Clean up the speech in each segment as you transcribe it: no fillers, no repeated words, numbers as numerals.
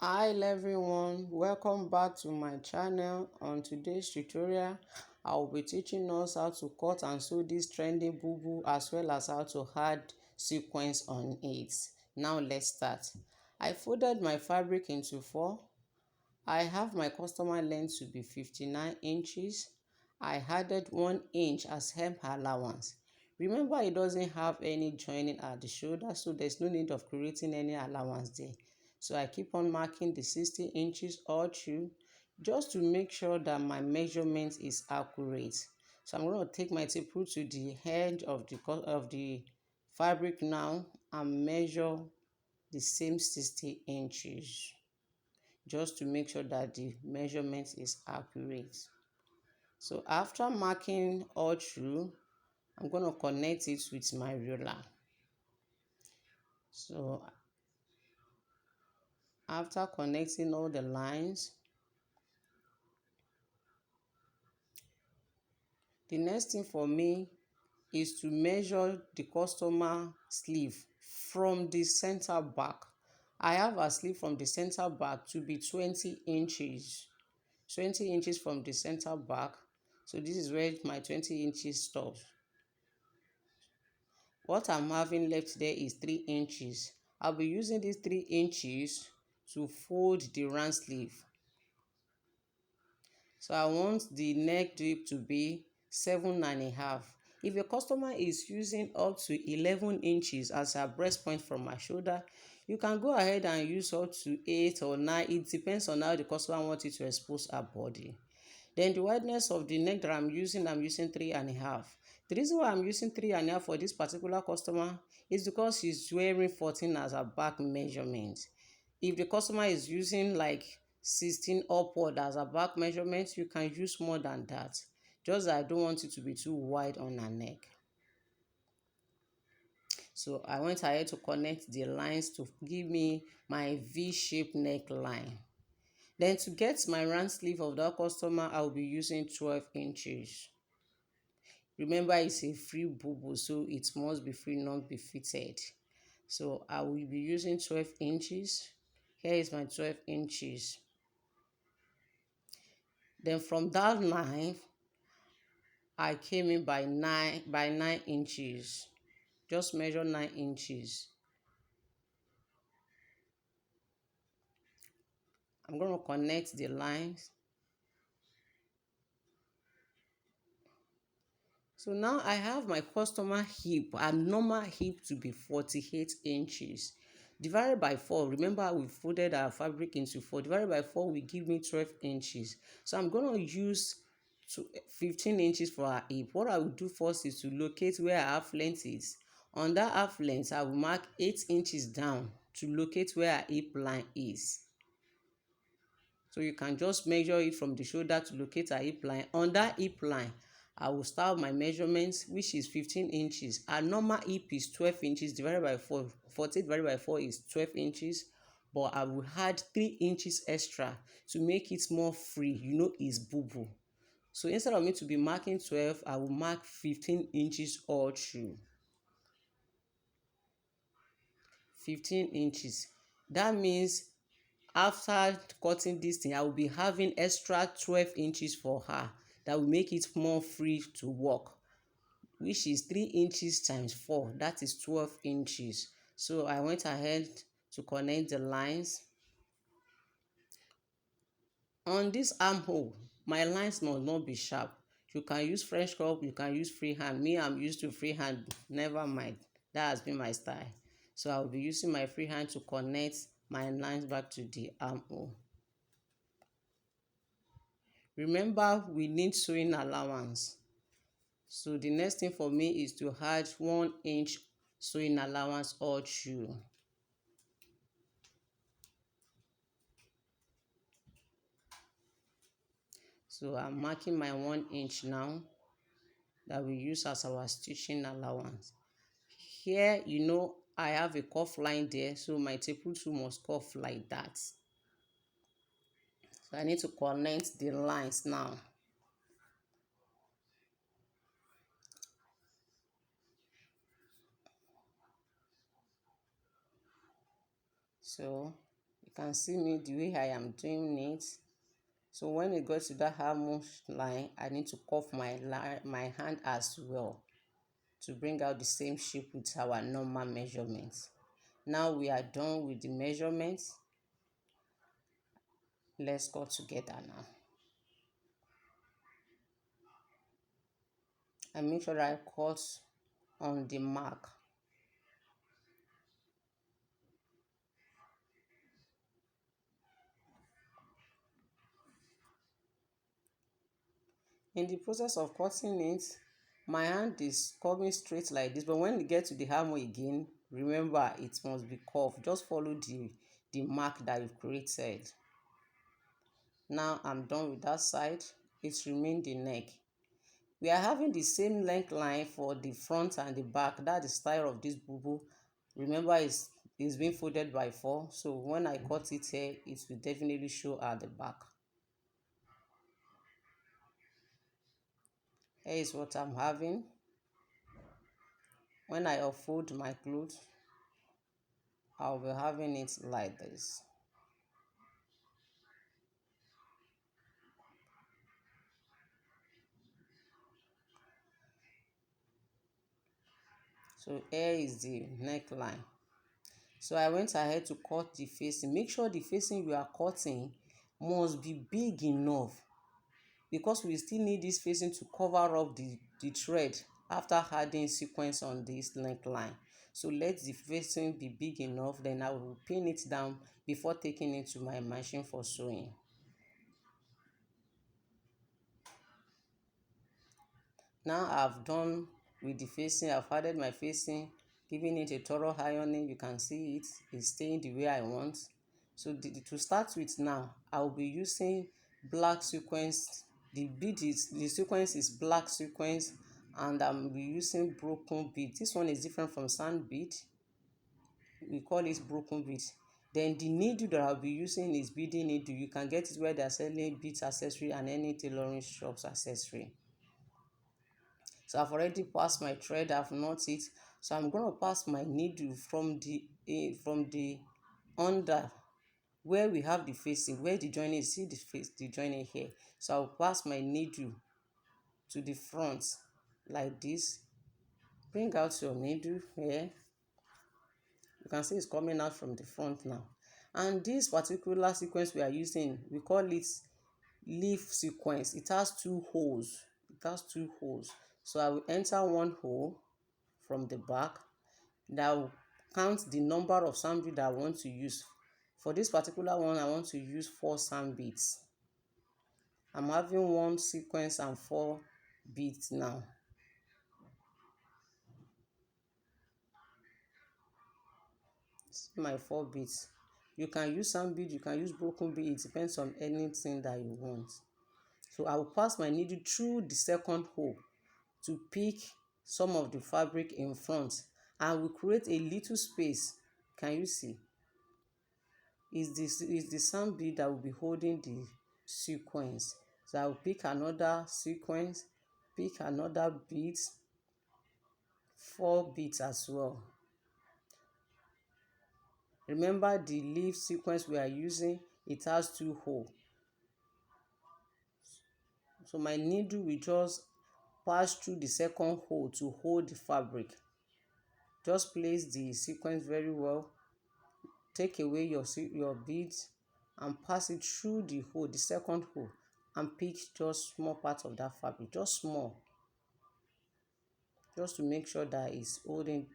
Hi everyone, welcome back to my channel. On today's tutorial I will be teaching us how to cut and sew this trending boo as well as how to add sequence on it. Now let's start. I folded my fabric into four. I have my customer length to be 59 inches. I added 1 inch as hem allowance. Remember, it doesn't have any joining at the shoulder, so there's no need of creating any allowance there. So I keep on marking the 60 inches all through just to make sure that my measurement is accurate. So I'm going to take my tape rule to the edge of the fabric now and measure the same 60 inches just to make sure that the measurement is accurate. So after marking all through, I'm going to connect it with my ruler. So after connecting all the lines, the next thing for me is to measure the customer sleeve from the center back. I have a sleeve from the center back to be 20 inches. 20 inches from the center back. So this is where my 20 inches stops. What I'm having left there is 3 inches. I'll be using these 3 inches to fold the round sleeve. So I want the neck dip to be 7.5. If your customer is using up to 11 inches as a breast point from my shoulder, you can go ahead and use up to 8 or 9. It depends on how the customer wants you to expose her body. Then the wideness of the neck that I'm using 3.5. The reason why I'm using 3.5 for this particular customer is because she's wearing 14 as a back measurement. If the customer is using like 16 upward as a back measurement, you can use more than that. Just that I don't want it to be too wide on her neck. So I went ahead to connect the lines to give me my V-shaped neckline. Then to get my round sleeve of that customer, I will be using 12 inches. Remember, it's a free boo, so it must be free, not be fitted. So I will be using 12 inches. Here is my 12 inches. Then from that line, I came in by 9 inches. Just measure 9 inches. I'm going to connect the lines. So now I have my customer hip, a normal hip to be 48 inches. Divided by 4, remember we folded our fabric into 4. Divided by 4 will give me 12 inches. So I'm going to use 15 inches for our hip. What I will do first is to locate where our half length is. On that half length, I will mark 8 inches down to locate where our hip line is. So you can just measure it from the shoulder to locate our hip line. On that hip line, I will start my measurements, which is 15 inches. Our normal hip is 12 inches divided by 4. 48 divided by 4 is 12 inches. But I will add 3 inches extra to make it more free. You know, it's boo-boo. So instead of me to be marking 12, I will mark 15 inches all through. 15 inches. That means after cutting this thing, I will be having extra 12 inches for her. That will make it more free to walk, which is 3 inches times 4. That is 12 inches. So I went ahead to connect the lines. On this armhole, my lines must not be sharp. You can use French curve, you can use freehand. Me, I'm used to freehand. Never mind. That has been my style. So I will be using my freehand to connect my lines back to the armhole. Remember, we need sewing allowance. So the next thing for me is to add 1 inch sewing allowance all through. So I'm marking my 1 inch now that we use as our stitching allowance. Here, you know, I have a cuff line there, so my staple tool must cuff like that. So I need to connect the lines now. So you can see me the way I am doing it. So when it goes to that almost line, I need to cuff my hand as well to bring out the same shape with our normal measurements. Now we are done with the measurements. Let's cut together now. And make sure I cut on the mark. In the process of cutting it, my hand is coming straight like this, but when you get to the hammer again, remember it must be curved. Just follow the mark that you've created. Now I'm done with that side. It remains the neck. We are having the same length line for the front and the back. That's the style of this bubu. Remember, it's being folded by 4, so when I cut it here, it will definitely show at the back. Here is what I'm having. When I unfold my clothes, I'll be having it like this. So here is the neckline. So I went ahead to cut the facing. Make sure the facing you are cutting must be big enough, because we still need this facing to cover up the thread after adding sequence on this neckline. So let the facing be big enough, then I will pin it down before taking it to my machine for sewing. Now I've done with the facing. I've added my facing, giving it a thorough ironing. You can see it's staying the way I want. So to start with now, I will be using black sequence. The sequence is black sequence, and I'm be using broken bead. This one is different from sand bead. We call it broken bead. Then the needle that I'll be using is beading needle. You can get it where they're selling beads accessory and any tailoring shops accessory. So I've already passed my thread, I've knot it. So I'm going to pass my needle from the under where we have the facing, where the joining is. See the joining here. So I'll pass my needle to the front like this. Bring out your needle here. You can see it's coming out from the front now. And this particular sequence we are using, we call it leaf sequence. It has 2 holes. So I will enter 1 hole from the back. That will count the number of sand beads that I want to use. For this particular one, I want to use 4 sand beads. I'm having 1 sequence and 4 beads now. See my 4 beads. You can use sand bead, you can use broken bead. It depends on anything that you want. So I will pass my needle through the second hole to pick some of the fabric in front. I will create a little space. Can you see? Is the sand bead that will be holding the sequence. So I will pick another sequence, pick another bead, 4 beads as well. Remember the leaf sequence we are using, it has 2 holes. So my needle will just pass through the second hole to hold the fabric. Just place the sequence very well. Take away your beads and pass it through the hole, the second hole, and pick just small part of that fabric, just small, just to make sure that it's holding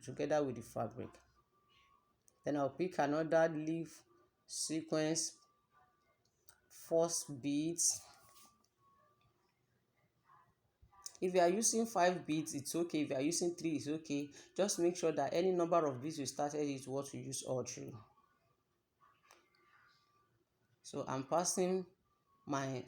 together with the fabric. Then I'll pick another leaf sequence, first beads. If you are using 5 beads, it's okay. If you are using 3, it's okay. Just make sure that any number of beads you started is what you use all through. So I'm passing my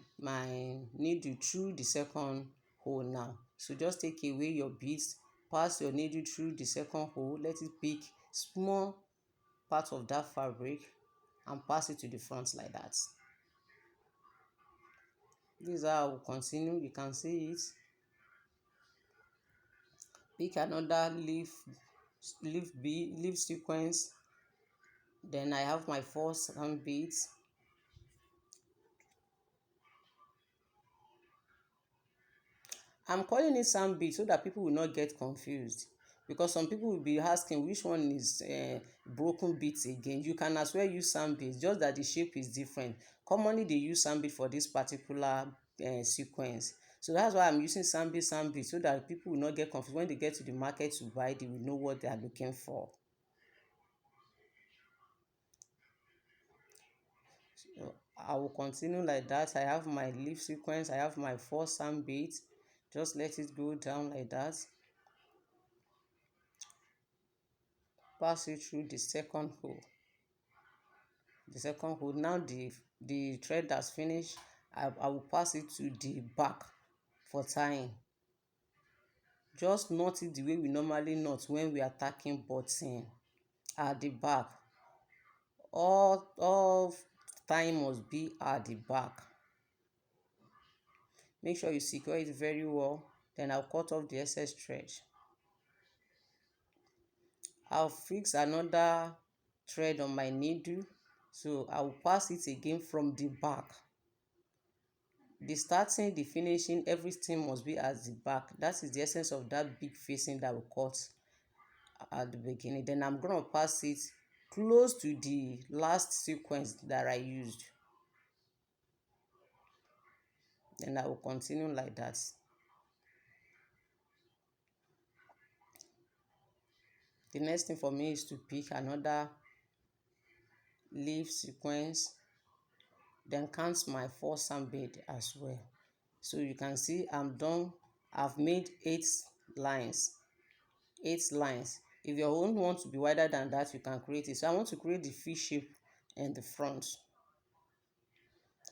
needle through the second hole now. So just take away your beads, pass your needle through the second hole, let it pick small part of that fabric and pass it to the front like that. This is how I will continue. You can see it. Pick another leaf sequence, Then I have my 4 beads. I'm calling it sandwich so that people will not get confused, because some people will be asking which one is broken beads again. You can as well use sandwich, just that the shape is different. Commonly they use sandwich for this particular sequence. So that's why I'm using sandwich so that people will not get confused. When they get to the market to buy, they will know what they are looking for. So I will continue like that. I have my leaf sequence, I have my 4 sandwich. Just let it go down like that. Pass it through the second hole. Now the thread that's finished, I will pass it to the back for tying. Just knot it the way we normally knot when we are tacking button at the back. All tying must be at the back. Make sure you secure it very well. Then I'll cut off the excess thread. I'll fix another thread on my needle, so I will pass it again from the back. The starting, the finishing, everything must be at the back. That is the essence of that big facing that we cut at the beginning. Then I'm going to pass it close to the last sequence that I used. Then I will continue like that. The next thing for me is to pick another leaf sequence, then count my 4 sandbed as well. So you can see I'm done. I've made 8 lines. 8 lines. If your own want to be wider than that, you can create it. So I want to create the V shape in the front.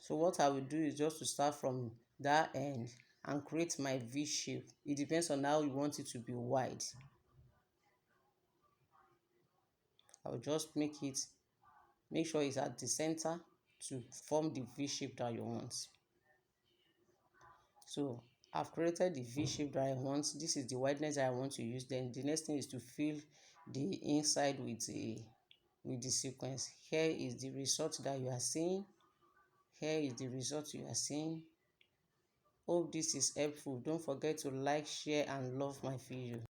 So what I will do is just to start from that end and create my V shape. It depends on how you want it to be wide. I will just make sure it's at the center to form the V shape that you want. So I've created the V shape that I want. This is the wideness that I want to use. Then the next thing is to fill the inside with the sequence. Here is the result that you are seeing. Here is the result you are seeing. Hope this is helpful. Don't forget to like, share and love my video.